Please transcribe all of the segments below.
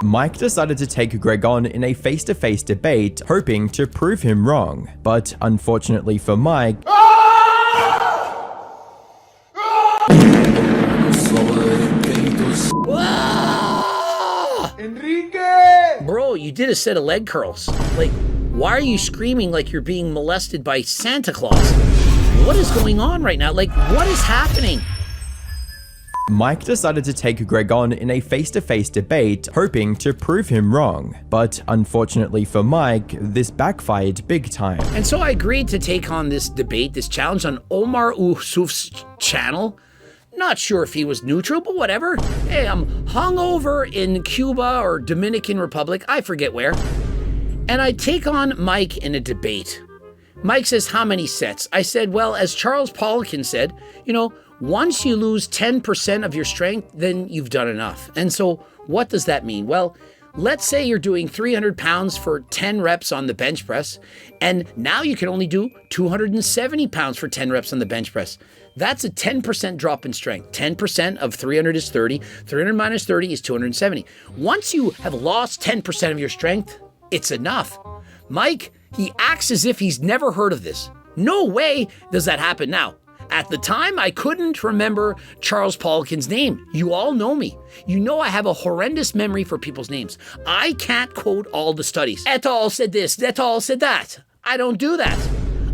Mike decided to take Greg on in a face-to-face debate, hoping to prove him wrong. But unfortunately for Mike, Enrique! Bro, you did a set of leg curls. Like, why are you screaming like you're being molested by Santa Claus? What is going on right now? Like, what is happening? Mike decided to take Greg on in a face-to-face debate, hoping to prove him wrong. But unfortunately for Mike, this backfired big time. And so I agreed to take on this debate, this challenge on Omar Usuf's channel. Not sure if he was neutral, but whatever. Hey, I'm hungover in Cuba or Dominican Republic, I forget where. And I take on Mike in a debate. Mike says, how many sets? I said, well, as Charles Poliquin said, you know, once you lose 10% of your strength, then you've done enough. And so what does that mean? Well, let's say you're doing 300 pounds for 10 reps on the bench press, and now you can only do 270 pounds for 10 reps on the bench press. That's a 10% drop in strength. 10% of 300 is 30. 300 minus 30 is 270. Once you have lost 10% of your strength, it's enough. Mike, he acts as if he's never heard of this. No way does that happen now. At the time, I couldn't remember Charles Poliquin's name. You all know me. You know I have a horrendous memory for people's names. I can't quote all the studies. Et al. Said this, et al. Said that. I don't do that.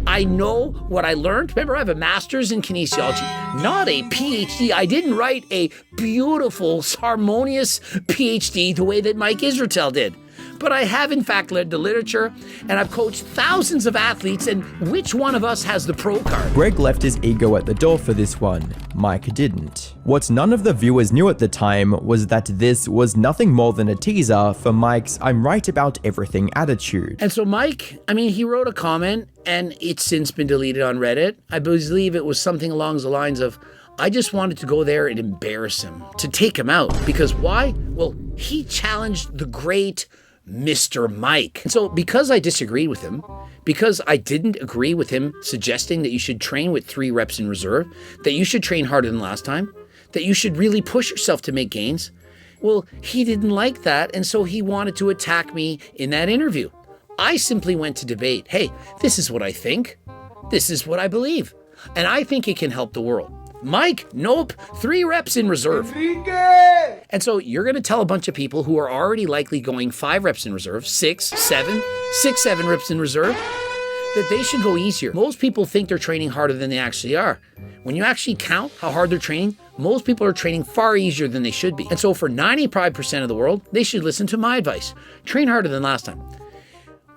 I know what I learned. Remember, I have a master's in kinesiology, not a PhD. I didn't write a beautiful, harmonious PhD the way that Mike Israetel did. But I have, in fact, read the literature, and I've coached thousands of athletes, and which one of us has the pro card? Greg left his ego at the door for this one. Mike didn't. What none of the viewers knew at the time was that this was nothing more than a teaser for Mike's I'm right about everything attitude. And so Mike, he wrote a comment, and it's since been deleted on Reddit. I believe it was something along the lines of, I just wanted to go there and embarrass him, to take him out. Because why? Well, he challenged the great Mr. Mike. And so because I disagreed with him, because I didn't agree with him suggesting that you should train with 3 reps in reserve, that you should train harder than last time, that you should really push yourself to make gains, well, he didn't like that, and so he wanted to attack me in that interview. I simply went to debate. Hey, this is what I think. This is what I believe. And I think it can help the world. Mike, nope, 3 reps in reserve. Enrique! And so you're going to tell a bunch of people who are already likely going 5 reps in reserve, 6, 7 reps in reserve, that they should go easier. Most people think they're training harder than they actually are. When you actually count how hard they're training, most people are training far easier than they should be. And so for 95% of the world, they should listen to my advice. Train harder than last time.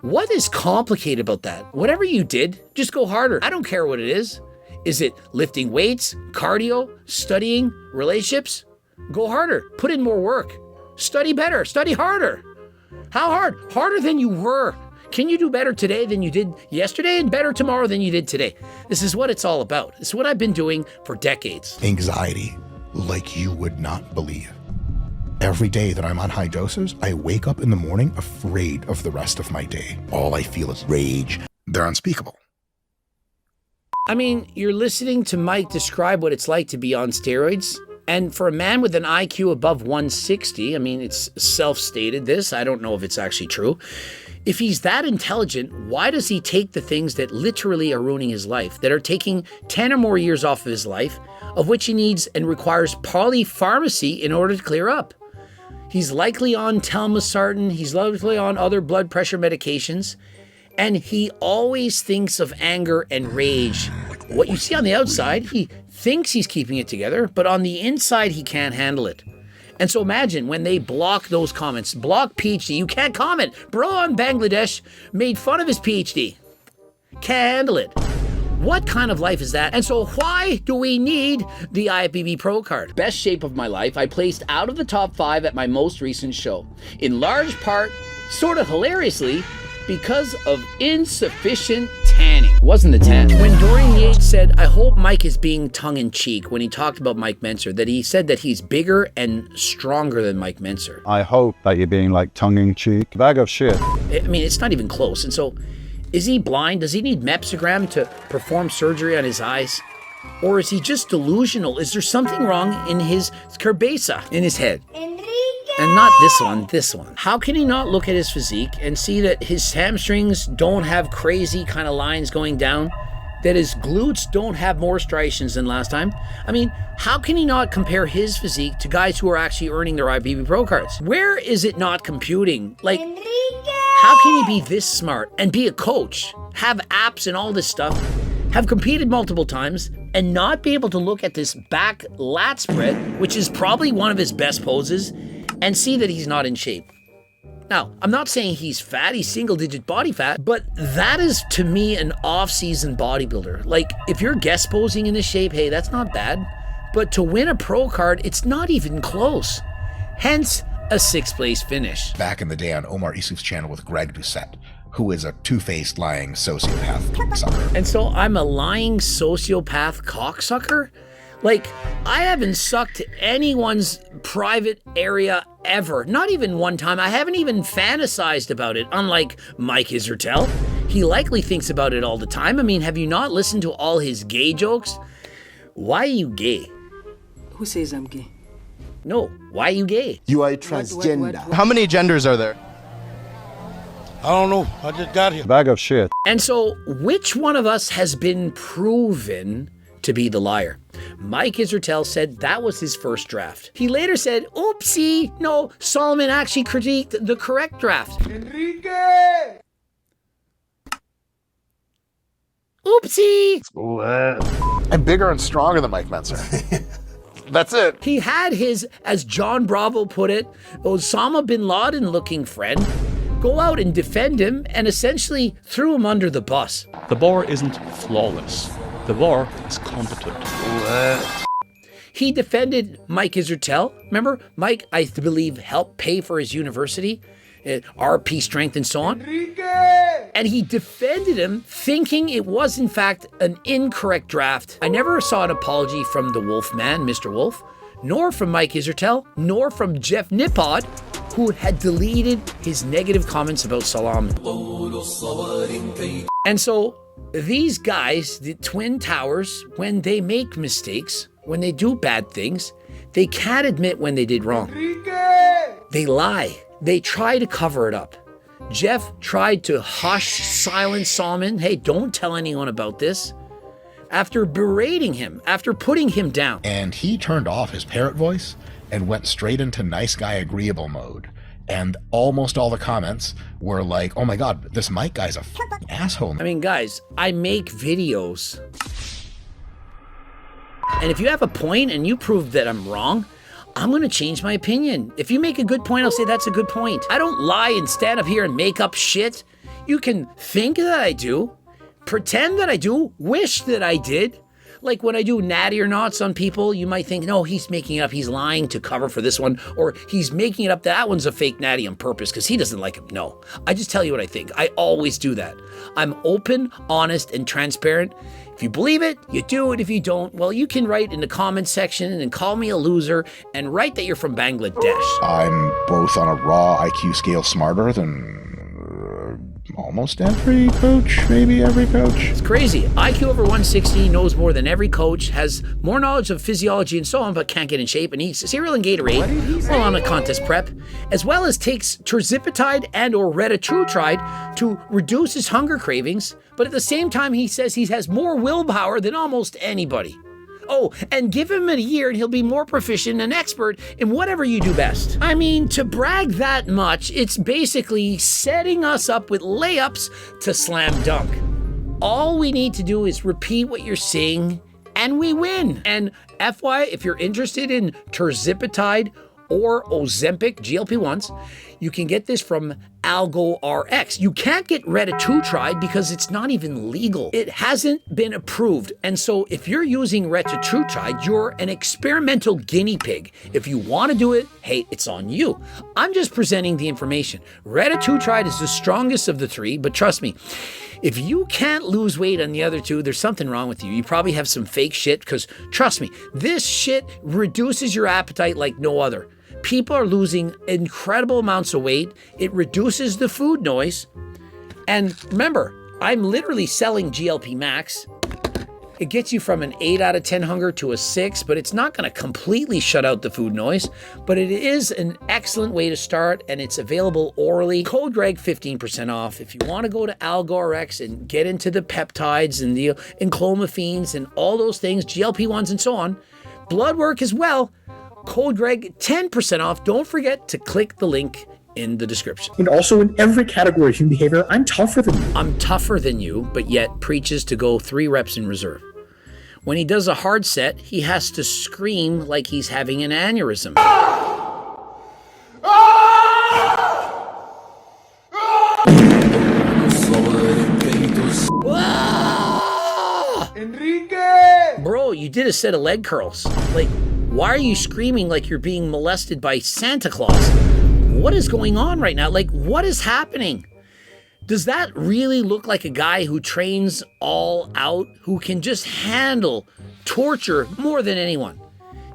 What is complicated about that? Whatever you did, just go harder. I don't care what it is. Is it lifting weights, cardio, studying, relationships? Go harder. Put in more work. Study better. Study harder. How hard? Harder than you were. Can you do better today than you did yesterday and better tomorrow than you did today? This is what it's all about. This is what I've been doing for decades. Anxiety, like you would not believe. Every day that I'm on high doses, I wake up in the morning afraid of the rest of my day. All I feel is rage. They're unspeakable. You're listening to Mike describe what it's like to be on steroids. And for a man with an IQ above 160, it's self-stated this. I don't know if it's actually true. If he's that intelligent, why does he take the things that literally are ruining his life, that are taking 10 or more years off of his life, of which he needs and requires polypharmacy in order to clear up? He's likely on telmisartan. He's likely on other blood pressure medications. And he always thinks of anger and rage. What you see on the outside, he thinks he's keeping it together, but on the inside, he can't handle it. And so imagine when they block those comments, block PhD, you can't comment. Bro in Bangladesh made fun of his PhD. Can't handle it. What kind of life is that? And so why do we need the IFBB Pro card? Best shape of my life, I placed out of the top 5 at my most recent show. In large part, sort of hilariously, because of insufficient tanning. It wasn't the tan. When Dorian Yates said, I hope Mike is being tongue-in-cheek when he talked about Mike Menser, that he said that he's bigger and stronger than Mike Menser. I hope that you're being like tongue-in-cheek. Bag of shit. It's not even close. And so, is he blind? Does he need Mepsogram to perform surgery on his eyes? Or is he just delusional? Is there something wrong in his cabeza, in his head? And not this one. How can he not look at his physique and see that his hamstrings don't have crazy kind of lines going down? That his glutes don't have more striations than last time? I mean, how can he not compare his physique to guys who are actually earning their IPP Pro cards? Where is it not computing? Like, how can he be this smart and be a coach, have apps and all this stuff, have competed multiple times, and not be able to look at this back lat spread, which is probably one of his best poses, and see that he's not in shape? Now, I'm not saying he's fat, he's single-digit body fat, but that is, to me, an off-season bodybuilder. Like, if you're guest posing in this shape, hey, that's not bad. But to win a pro card, it's not even close. Hence, a 6th place finish. Back in the day on Omar Isuf's channel with Greg Doucette, who is a two-faced lying sociopath cocksucker. And so I'm a lying sociopath cocksucker? Like, I haven't sucked anyone's private area ever. Not even one time. I haven't even fantasized about it, unlike Mike Israetel. He likely thinks about it all the time. I mean, have you not listened to all his gay jokes? Why are you gay? Who says I'm gay? No, why are you gay? You are transgender. How many genders are there? I don't know. I just got here. Bag of shit. And so, which one of us has been proven to be the liar? Mike Israetel said that was his first draft. He later said, oopsie, no, Solomon actually critiqued the correct draft. Enrique! Oopsie! I'm bigger and stronger than Mike Menzer. That's it. He had his, as John Bravo put it, Osama bin Laden looking friend go out and defend him and essentially threw him under the bus. The bar isn't flawless. The bar is competent. He defended Mike Israetel. Remember, Mike, I believe, helped pay for his university, RP strength and so on. Enrique! And he defended him thinking it was in fact an incorrect draft. I never saw an apology from the Wolf man, Mr. Wolf, nor from Mike Israetel, nor from Jeff Nippod, who had deleted his negative comments about Salam. And so these guys, the Twin Towers, when they make mistakes, when they do bad things, they can't admit when they did wrong. Enrique! They lie. They try to cover it up. Jeff tried to hush, silence Solomon. Hey, don't tell anyone about this. After berating him, after putting him down. And he turned off his parrot voice and went straight into nice guy agreeable mode. And almost all the comments were like, oh my God, this Mike guy's a f***ing asshole. I mean, guys, I make videos. And if you have a point and you prove that I'm wrong, I'm gonna change my opinion. If you make a good point, I'll say that's a good point. I don't lie and stand up here and make up shit. You can think that I do, pretend that I do, wish that I did. Like when I do natty or nots on people, you might think, no, he's making it up, he's lying to cover for this one, or he's making it up that one's a fake natty on purpose because he doesn't like him. No, I just tell you what I think. I always do that. I'm open, honest, and transparent. If you believe it, you do it. If you don't, well, you can write in the comment section and call me a loser and write that you're from Bangladesh. I'm both on a raw IQ scale smarter than almost every coach, maybe every coach. It's crazy. IQ over 160, knows more than every coach, has more knowledge of physiology and so on, but can't get in shape and eats cereal and Gatorade while on a contest prep, as well as takes terzipatide and or retatrutide to reduce his hunger cravings, but at the same time he says he has more willpower than almost anybody. Oh, and give him a year and he'll be more proficient and expert in whatever you do best. I mean, to brag that much, it's basically setting us up with layups to slam dunk. All we need to do is repeat what you're saying and we win. And FY, if you're interested in terzipatide or Ozempic, GLP-1s, you can get this from Algo RX. You can't get retatrutide because it's not even legal. It hasn't been approved. And so if you're using retatrutide, you're an experimental guinea pig. If you want to do it, hey, it's on you. I'm just presenting the information. Retatrutide is the strongest of the three, but trust me, if you can't lose weight on the other two, there's something wrong with you. You probably have some fake shit because trust me, this shit reduces your appetite like no other. People are losing incredible amounts of weight. It reduces the food noise. And remember, I'm literally selling GLP Max It gets you from an 8 out of 10 hunger to a 6, but it's not going to completely shut out the food noise. But it is an excellent way to start, and it's available orally. Code Greg 15% off. If you want to go to AlgoRx and get into the peptides and the enclomiphene and all those things, GLP-1s and so on, blood work as well, Code Greg 10% off. Don't forget to click the link in the description. And also in every category of human behavior, I'm tougher than you. I'm tougher than you, but yet preaches to go 3 reps in reserve. When he does a hard set, he has to scream like he's having an aneurysm. Enrique! Bro, you did a set of leg curls. Like, why are you screaming like you're being molested by Santa Claus? What is going on right now? Like, what is happening? Does that really look like a guy who trains all out, who can just handle torture more than anyone?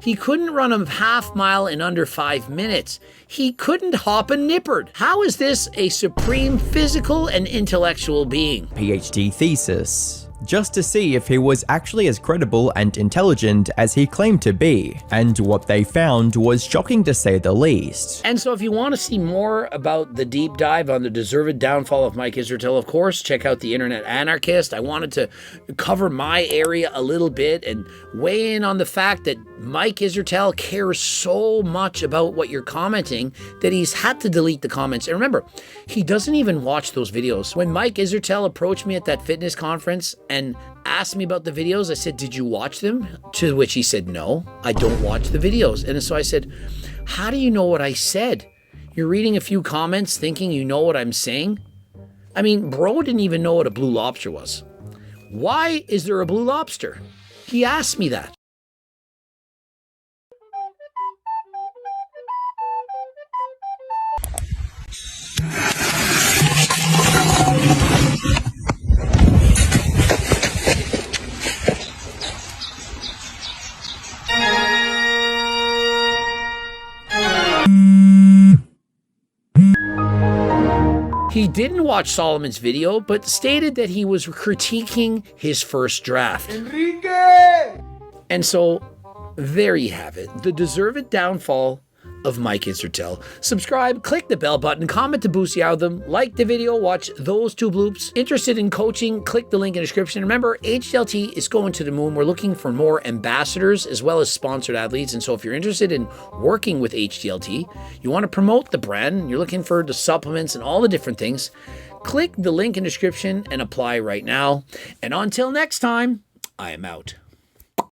He couldn't run a half mile in under 5 minutes. He couldn't hop a nippard. How is this a supreme physical and intellectual being? PhD thesis, just to see if he was actually as credible and intelligent as he claimed to be, and what they found was shocking to say the least. And so if you want to see more about the deep dive on the deserved downfall of Mike Israetel, of course, check out the Internet Anarchist. I wanted to cover my area a little bit and weigh in on the fact that Mike Israetel cares so much about what you're commenting that he's had to delete the comments. And remember, he doesn't even watch those videos. When Mike Israetel approached me at that fitness conference and asked me about the videos, I said, "Did you watch them?" To which he said, "No, I don't watch the videos." And so I said, "How do you know what I said? You're reading a few comments thinking you know what I'm saying?" I mean, bro didn't even know what a blue lobster was. Why is there a blue lobster? He asked me that. He didn't watch Solomon's video, but stated that he was critiquing his first draft. Enrique! And so, there you have it. The deserved downfall of Mike Israetel. Subscribe, click the bell button, comment to boost the algorithm, like the video, watch those 2 bloops. Interested in coaching, click the link in the description. Remember, HDLT is going to the moon. We're looking for more ambassadors as well as sponsored athletes. And so if you're interested in working with HDLT, you want to promote the brand, you're looking for the supplements and all the different things, click the link in the description and apply right now. And until next time, I am out.